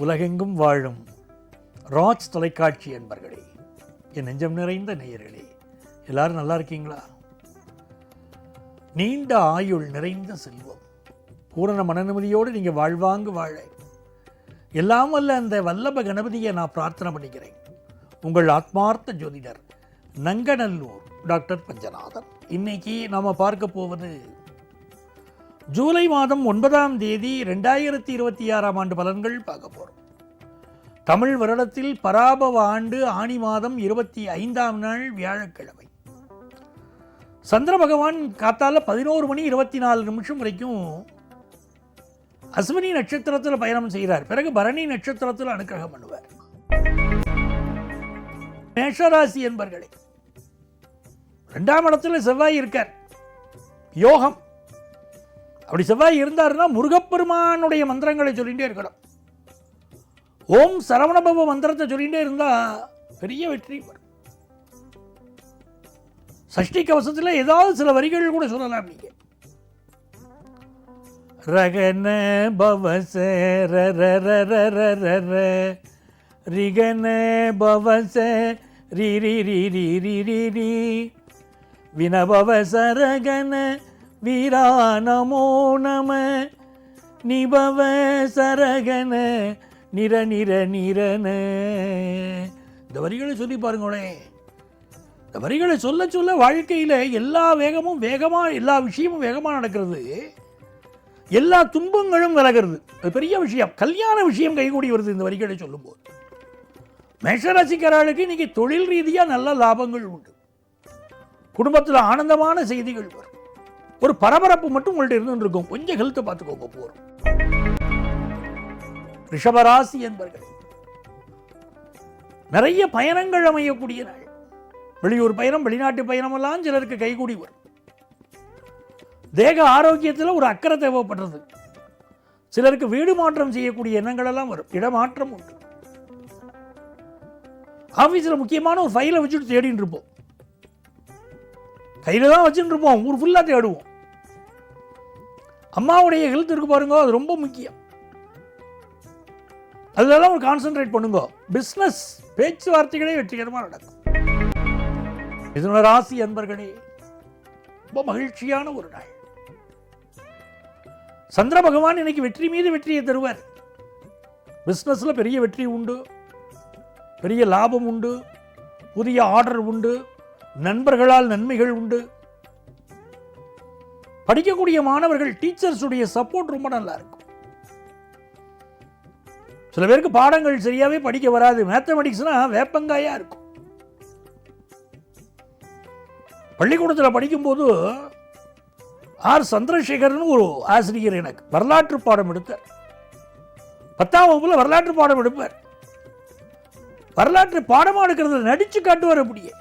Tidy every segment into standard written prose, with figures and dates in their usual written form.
உலகெங்கும் வாழும் ராஜ் தொலைக்காட்சி என்பர்களே, என் நெஞ்சம் நிறைந்த நேயர்களே, எல்லாரும் நல்லா இருக்கீங்களா? நீண்ட ஆயுள், நிறைந்த செல்வம், பூரண மனநிம்மதியோடு நீங்கள் வாழ்வாங்கு வாழ எல்லாம் வல்ல அந்த வல்லப கணபதியை நான் பிரார்த்தனை பண்ணிக்கிறேன். உங்கள் ஆத்மார்த்த ஜோதிடர் நங்கநல்லூர் டாக்டர் பஞ்சநாதன். இன்னைக்கு நாம் பார்க்க போவது ஜூலை மாதம் 9ஆம் தேதி 2026ஆம் ஆண்டு பலன்கள் பார்க்க போகிறோம். தமிழ் வருடத்தில் பராபவ ஆண்டு ஆனி மாதம் 25ஆம் நாள் வியாழக்கிழமை. சந்திர பகவான் காத்தால 11 மணி 24 நிமிஷம் வரைக்கும் அஸ்வினி நட்சத்திரத்தில் பயணம் செய்கிறார். பிறகு பரணி நட்சத்திரத்தில் அனுக்கிரகம் பண்ணுவார். மேஷராசி என்பர்களே, 2ஆம் இடத்துல செவ்வாய் இருக்கார், யோகம். அப்படி செவ்வாய் இருந்தாருன்னா முருகப்பெருமானுடைய மந்திரங்களை சொல்லிகிட்டே இருக்கணும். ஓம் சரவணபவ மந்திரத்தை சொல்லிகிட்டே இருந்தா பெரிய வெற்றி வரும். சஷ்டி கவசத்தில் ஏதாவது சில வரிகள் கூட சொல்லலாம். நீங்க ரகன பவச ரிகன பவச ரி ரி ரி ரி ரி ரி ரி வினபவச ரகன வீரா நமோ நம நிபவ சரகன நிர நிர நிரன. இந்த வரிகளை சொல்லி பாருங்களேன். இந்த வரிகளை சொல்ல சொல்ல வாழ்க்கையில் எல்லா வேகமும் வேகமாக, எல்லா விஷயமும் வேகமாக நடக்கிறது, எல்லா துன்பங்களும் விலகிறது. அது பெரிய விஷயம். கல்யாண விஷயம் கைகூடி வருது இந்த வரிகளை சொல்லும்போது. மேஷராசிக்காரர்களுக்கு இன்னைக்கு தொழில் ரீதியாக நல்ல லாபங்கள் உண்டு. குடும்பத்தில் ஆனந்தமான செய்திகள் வரும். ஒரு பரபரப்பு மட்டும் உங்கள்ட்ட இருந்து இருக்கும். கொஞ்சம் ஹெல்த்தை பார்த்துக்கோங்க போறோம். ரிஷபராசி என்பர்கள், நிறைய பயணங்கள் அமையக்கூடிய நாள். வெளியூர் பயணம், வெளிநாட்டு பயணம் எல்லாம் சிலருக்கு கைகூடி வரும். தேக ஆரோக்கியத்தில் ஒரு அக்கறை தேவைப்படுறது. சிலருக்கு வீடு மாற்றம் செய்யக்கூடிய எண்ணங்கள் எல்லாம் வரும். இடமாற்றம் உண்டு. ஆபீஸில் முக்கியமான ஒரு ஃபைலை வச்சுட்டு தேடிட்டு இருப்போம். கையில தான் வச்சுட்டு இருப்போம், ஊர் ஃபுல்லாக தேடுவோம். அம்மாவுடைய ஹெல்த் இருக்கு பாருங்க, அது ரொம்ப முக்கியம். அதெல்லாம் ஒரு கான்சென்ட்ரேட் பண்ணுங்க. பிஸ்னஸ் பேச்சுவார்த்தைகளே வெற்றிகரமாக நடக்கும். மிதுன ராசி அன்பர்களே, ரொம்ப மகிழ்ச்சியான ஒரு நாள். சந்திர பகவான் இன்னைக்கு வெற்றி மீது வெற்றியை தருவார். பிஸ்னஸ்ல பெரிய வெற்றி உண்டு, பெரிய லாபம் உண்டு, புதிய ஆர்டர் உண்டு, நண்பர்களால் நன்மைகள் உண்டு. படிக்கக்கூடிய மாணவர்கள், டீச்சர்ஸுடைய சப்போர்ட் ரொம்ப நல்லா இருக்கும். சில பேருக்கு பாடங்கள் சரியாவே படிக்க வராது. மேத்தமெட்டிக்ஸ்னா வேப்பங்காயா இருக்கும். பள்ளிக்கூடத்தில் படிக்கும்போது ஆர் சந்திரசேகர்னு ஒரு ஆசிரியர் எனக்கு வரலாற்று பாடம் எடுத்தார். 10ஆம் வகுப்புல வரலாற்று பாடம் எடுப்பார். வரலாற்று பாடமாக எடுக்கிறது நடிச்சு காட்டுவார். அப்படியே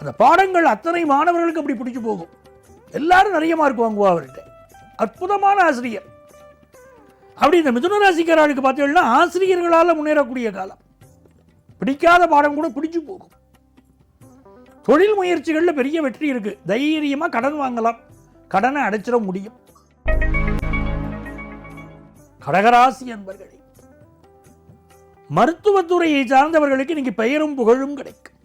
அந்த பாடங்கள் அத்தனை மாணவர்களுக்கு அப்படி பிடிச்சு போகும். எல்லாரும் நிறைய மார்க் வாங்குவா அவர்கிட்ட. அற்புதமான ஆசிரியர். அப்படி இந்த மிதுன ராசிக்காரர்களுக்கு பார்த்தீங்கன்னா ஆசிரியர்களால் முன்னேறக்கூடிய காலம். பிடிக்காத பாடம் கூட பிடிச்சு போகும். தொழில் முயற்சிகளில் பெரிய வெற்றி இருக்கு. தைரியமாக கடன் வாங்கலாம், கடனை அடைச்சிட முடியும். கடகராசி என்பர்களே, மருத்துவத்துறையை சார்ந்தவர்களுக்கு இன்னைக்கு பெயரும் புகழும் கிடைக்கும்.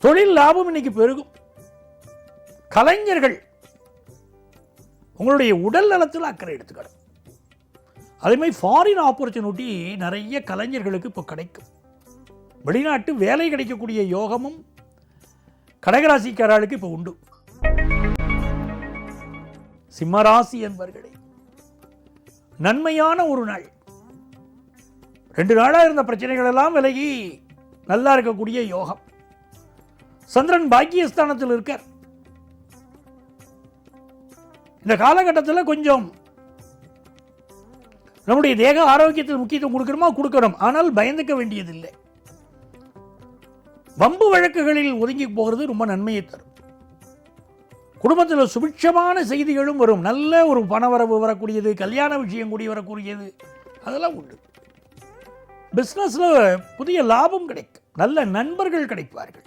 தொழில் லாபம் இன்னைக்கு பெருகும். கலைஞர்கள் உங்களுடைய உடல் நலத்தில் அக்கறை எடுத்துக்கணும். அதே மாதிரி ஃபாரின் ஆப்பர்ச்சுனிட்டி நிறைய கலைஞர்களுக்கு இப்போ கிடைக்கும். வெளிநாட்டு வேலை கிடைக்கக்கூடிய யோகமும் கடகராசிக்காரர்களுக்கு இப்போ உண்டு. சிம்மராசி என்பர்களே, நன்மையான ஒரு நாள். 2 நாளாக இருந்த பிரச்சனைகள் எல்லாம் விலகி நல்லா இருக்கக்கூடிய யோகம். சந்திரன் பாக்கியஸ்தானத்தில் இருக்கார். இந்த காலகட்டத்தில் கொஞ்சம் நம்முடைய தேக ஆரோக்கியத்தில் முக்கியத்துவம் கொடுக்கணுமா, கொடுக்கணும். ஆனால் பயந்துக்க வேண்டியதில்லை. வம்பு வழக்குகளில் ஒதுங்கி போகிறது ரொம்ப நன்மையை தரும். குடும்பத்தில் சுபிட்சமான செய்திகளும் வரும். நல்ல ஒரு பணவரவு வரக்கூடியது, கல்யாண விஷயம் கூடி வரக்கூடியது, அதெல்லாம் உண்டு. பிஸ்னஸில் புதிய லாபம் கிடைக்கும். நல்ல நண்பர்கள் கிடைப்பார்கள்.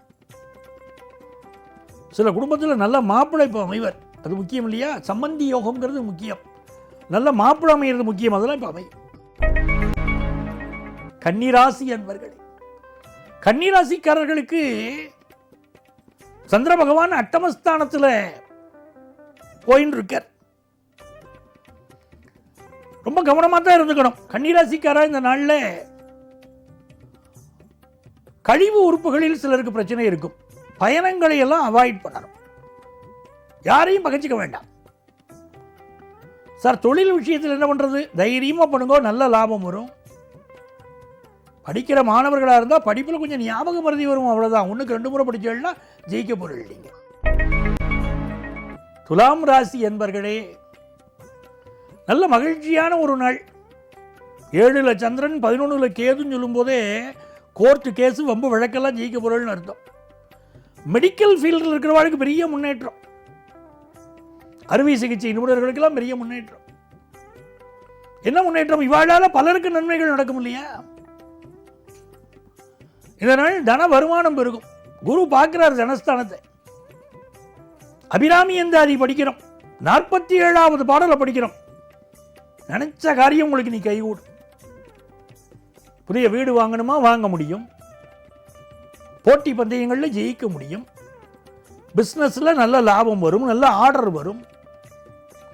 சில குடும்பத்தில் நல்ல மாப்பிள்ளை இப்போ அமைவர். அது முக்கியம் இல்லையா? சம்பந்தி யோகம்ங்கிறது முக்கியம். நல்ல மாப்பிள்ளை அமைகிறது முக்கியம், அதெல்லாம் இப்போ அமையும். கன்னிராசி அன்பர்களே, கன்னிராசிக்காரர்களுக்கு சந்திர பகவான் அட்டமஸ்தானத்தில் போயின்னு இருக்கார். ரொம்ப கவனமாக தான் இருந்துக்கணும். கன்னிராசிக்காரா இந்த நாளில் கழிவு உறுப்புகளில் சிலருக்கு பிரச்சனை இருக்கும். பயணங்களை எல்லாம் அவாய்ட் பண்ணணும். யாரையும் பகைச்சிக்க வேண்டாம். சார், தொழில் விஷயத்தில் என்ன பண்ணுறது? தைரியமாக பண்ணுங்க, நல்ல லாபம் வரும். படிக்கிற மாணவர்களாக இருந்தால் படிப்பில் கொஞ்சம் ஞாபகம் மறதி வரும், அவ்வளோதான். ஒன்றுக்கு 2 முறை படிச்சா ஜெயிக்க பொருள் இல்லைங்க. துலாம் ராசி என்பர்களே, நல்ல மகிழ்ச்சியான ஒரு நாள். 7ல் சந்திரன் 11ல் கேதுன்னு சொல்லும் போதே கோர்ட்டு கேஸு வம்பு வழக்கெல்லாம் ஜெயிக்க பொருள்னு அர்த்தம். மெடிக்கல் ஃபீல்டில் இருக்கிறவர்களுக்கு பெரிய முன்னேற்றம். அறுவை சிகிச்சை நிபுணர்களுக்கெல்லாம் பெரிய முன்னேற்றம். என்ன முன்னேற்றம்? இவாளால் பலருக்கு நன்மைகள் நடக்கும் இல்லையா? இதனால் தன வருமானம் பெருகும். குரு பார்க்கிறார் தனஸ்தானத்தை. அபிராமி எந்தாதி படிக்கிறோம், 47வது பாடலை படிக்கிறோம். நினைச்ச காரியம் உங்களுக்கு நீ கைகூடும். புதிய வீடு வாங்கணுமா, வாங்க முடியும். போட்டி பந்தயங்களில் ஜெயிக்க முடியும். பிஸ்னஸில் நல்ல லாபம் வரும், நல்ல ஆர்டர் வரும்.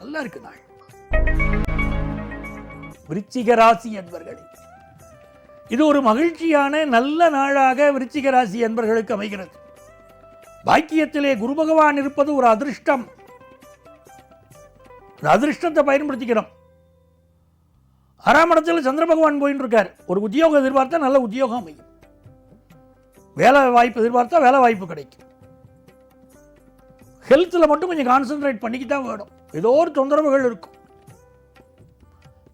நல்லா இருக்கு நாள். விருச்சிக ராசி என்பர்களே, இது ஒரு மகிழ்ச்சியான நல்ல நாளாக விருச்சிக ராசி என்பர்களுக்கு அமைகிறது. பாக்கியத்திலே குரு பகவான் இருப்பது ஒரு அதிர்ஷ்டம். அதிர்ஷ்டத்தை பயன்படுத்திக்கிறோம். 6ஆம் இடத்துல சந்திர பகவான் போயின்னு இருக்கார். ஒரு உத்தியோகம் எதிர்பார்த்தா நல்ல உத்தியோகம் அமையும். வேலை வாய்ப்பு எதிர்பார்த்தா வேலை வாய்ப்பு கிடைக்கும். ஹெல்த்தில் மட்டும் கொஞ்சம் கான்சென்ட்ரேட் பண்ணிக்கிட்டான் வேணும். ஏதோ ஒரு தொந்தரவுகள் இருக்கும்.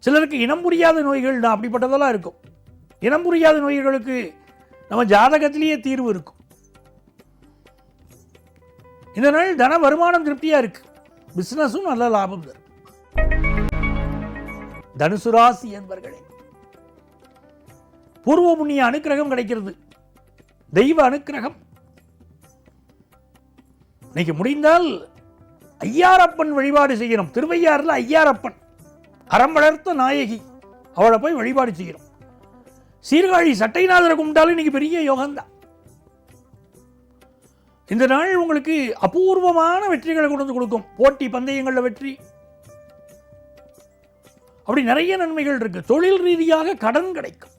சிலருக்கு இனம் புரியாத நோய்கள் தான், அப்படிப்பட்டதெல்லாம் இருக்கும். இனம் புரியாத நோய்களுக்கு நம்ம ஜாதகத்திலேயே தீர்வு இருக்கும். இந்த நாள் தன வருமானம் திருப்தியா இருக்கு. பிசினஸும் நல்ல லாபம் தரும். தனுசு ராசி என்பர்களே, பூர்வ புண்ணிய அனுக்கிரகம் கிடைக்கிறது. தெய்வ அனுக்கிரகம். இன்னைக்கு முடிந்தால் ஐயாரப்பன் வழிபாடு செய்யணும். திருவையாறுல ஐயாரப்பன், அறம் வளர்த்த நாயகி, அவளை போய் வழிபாடு செய்யணும். சீர்காழி சட்டைநாதரை கும்பிட்டாலும் இன்னைக்கு பெரிய யோகம்தான். இந்த நாள் உங்களுக்கு அபூர்வமான வெற்றிகளை கொண்டு வந்து கொடுக்கும். போட்டி பந்தயங்களில் வெற்றி, அப்படி நிறைய நன்மைகள் இருக்கு. தொழில் ரீதியாக கடன் கிடைக்கும்.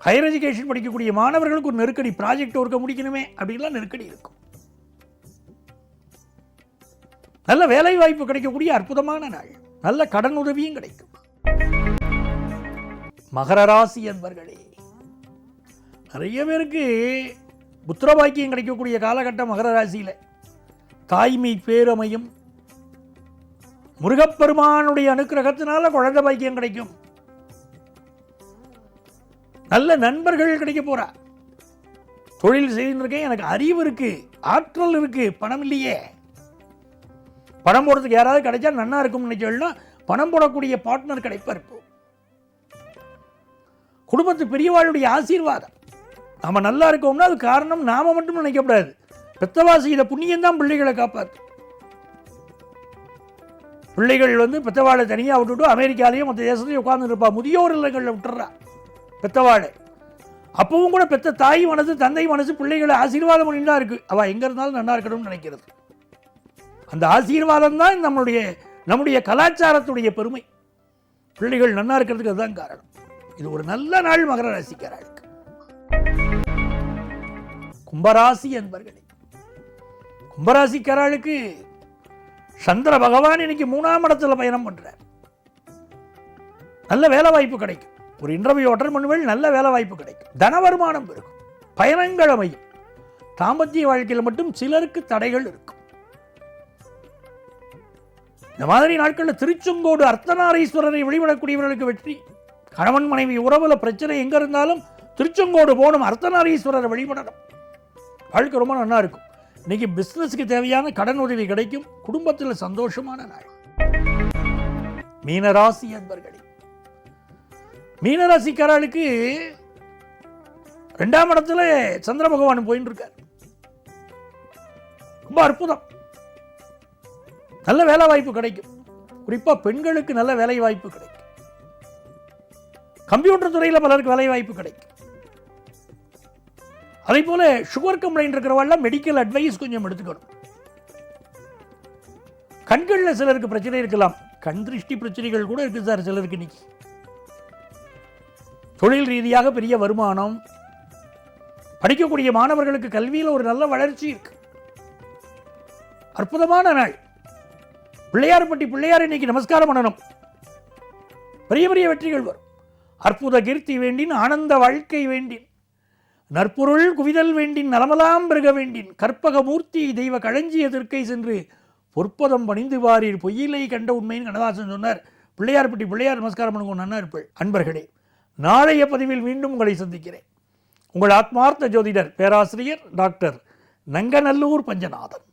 ஹையர் எஜுகேஷன் படிக்கக்கூடிய மாணவர்களுக்கு ஒரு நெருக்கடி, ப்ராஜெக்ட் ஒர்க்கை முடிக்கணுமே அப்படின்லாம் நெருக்கடி இருக்கும். நல்ல வேலை வாய்ப்பு கிடைக்கக்கூடிய அற்புதமான நாள். நல்ல கடன் உதவியும் கிடைக்கும். மகர ராசி என்பர்களே, நிறைய பேருக்கு புத்திர பாக்கியம் கிடைக்கக்கூடிய காலகட்டம் மகர ராசியில். தாய்மை பேரமையும், முருகப்பெருமானுடைய அனுக்கிரகத்தினால குழந்தை பாக்கியம் கிடைக்கும். நல்ல நண்பர்கள் கிடைக்க போறா. தொழில் செய்திருக்கேன், எனக்கு அறிவு இருக்கு, ஆற்றல் இருக்கு, பணம் இல்லையே. பணம் போடுறதுக்கு யாராவது கிடைச்சா நன்னா இருக்கும் நினைச்சோம்னா பணம் போடக்கூடிய பார்ட்னர் கிடைப்பார். இப்போ குடும்பத்து பெரியவாளுடைய ஆசீர்வாதம். நாம நல்லா இருக்கோம்னா அது காரணம் நாம மட்டும் நினைக்கக்கூடாது. பெத்தவா செய்த புண்ணியம் தான் பிள்ளைகளை காப்பாற்று. பிள்ளைகள் பெத்தவாளை தனியாக விட்டுட்டு அமெரிக்காலையும் மற்ற தேசத்தையும் உட்கார்ந்து இருப்பா. முதியோர் இல்லங்களில் விட்டுறா பெத்தவாளை. அப்பவும் கூட பெத்த தாய் மனசு, தந்தை மனசு பிள்ளைகளை ஆசீர்வாதம் பண்ணிட்டு தான் இருக்கு. அவள் எங்கே இருந்தாலும் நல்லா இருக்கணும்னு நினைக்கிறது. அந்த ஆசீர்வாதம் தான் நம்முடைய கலாச்சாரத்துடைய பெருமை. பிள்ளைகள் நல்லா இருக்கிறதுக்கு அதுதான் காரணம். இது ஒரு நல்ல நாள் மகர ராசிக்காரர்களுக்கு. கும்பராசி என்பர்களே, கும்பராசிக்காரர்களுக்கு சந்திர பகவான் இன்னைக்கு 3ஆம் இடத்துல பயணம் பண்றார். நல்ல வேலை வாய்ப்பு கிடைக்கும். ஒரு இன்டர்வியூ அட்டெண்ட் பண்ணுவேன், நல்ல வேலை வாய்ப்பு கிடைக்கும். தன வருமானம் இருக்கும். பயணங்கள் அமையும். தாம்பத்திய வாழ்க்கையில் மட்டும் சிலருக்கு தடைகள் இருக்கும். இந்த மாதிரி நாட்களில் திருச்செங்கோடு அர்த்தநாரீஸ்வரரை வழிபடக்கூடியவர்களுக்கு வெற்றி. கணவன் மனைவி உறவுல பிரச்சனை எங்க இருந்தாலும் திருச்செங்கோடு போகணும், அர்த்தநாரீஸ்வரரை வழிபடணும். வாழ்க்கை ரொம்ப நல்லா இருக்கும். இன்னைக்கு பிசினஸ்க்கு தேவையான கடன் உதவி கிடைக்கும். குடும்பத்தில் சந்தோஷமான நாள். மீனராசி என்பர்களே, மீனராசிக்காரர்களுக்கு 2ஆம் இடத்துல சந்திர பகவான் போயின்னு இருக்கார். ரொம்ப அற்புதம். நல்ல வேலை வாய்ப்பு கிடைக்கும். குறிப்பாக பெண்களுக்கு நல்ல வேலை வாய்ப்பு கிடைக்கும். கம்ப்யூட்டர் துறையில் பலருக்கு வேலை வாய்ப்பு கிடைக்கும். அதே போல சுகர் கம்ப்ளைண்ட் இருக்கிறவெல்லாம் மெடிக்கல் அட்வைஸ் கொஞ்சம் எடுத்துக்கணும். கண்களில் சிலருக்கு பிரச்சனை இருக்கலாம். கண் திருஷ்டி பிரச்சனைகள் கூட இருக்கு சார் சிலருக்கு. இன்னைக்கு தொழில் ரீதியாக பெரிய வருமானம், படிக்கக்கூடிய மாணவர்களுக்கு கல்வியில் ஒரு நல்ல வளர்ச்சி இருக்கு. அற்புதமான நாள். பிள்ளையார்பட்டி பிள்ளையார் இன்னைக்கு நமஸ்காரம் பண்ணணும். பெரிய பெரிய வெற்றிகள் வரும். அற்புத கீர்த்தி வேண்டின், ஆனந்த வாழ்க்கை வேண்டின், நற்பொருள் குவிதல் வேண்டின், நலமலாம் பெருக வேண்டின், கற்பக மூர்த்தி தெய்வ களஞ்சிய திருக்கை சென்று பொற்பதம் பணிந்து வாரீர், பொய்யிலை கண்ட உண்மைன்னு கண்ணதாசன் சொன்னார். பிள்ளையார்பட்டி பிள்ளையார் நமஸ்காரம் பண்ணுங்க, நன்னா இருப்பள். அன்பர்களே, நாளைய பதிவில் மீண்டும் உங்களை சந்திக்கிறேன். உங்கள் ஆத்மார்த்த ஜோதிடர் பேராசிரியர் டாக்டர் நங்கநல்லூர் பஞ்சநாதன்.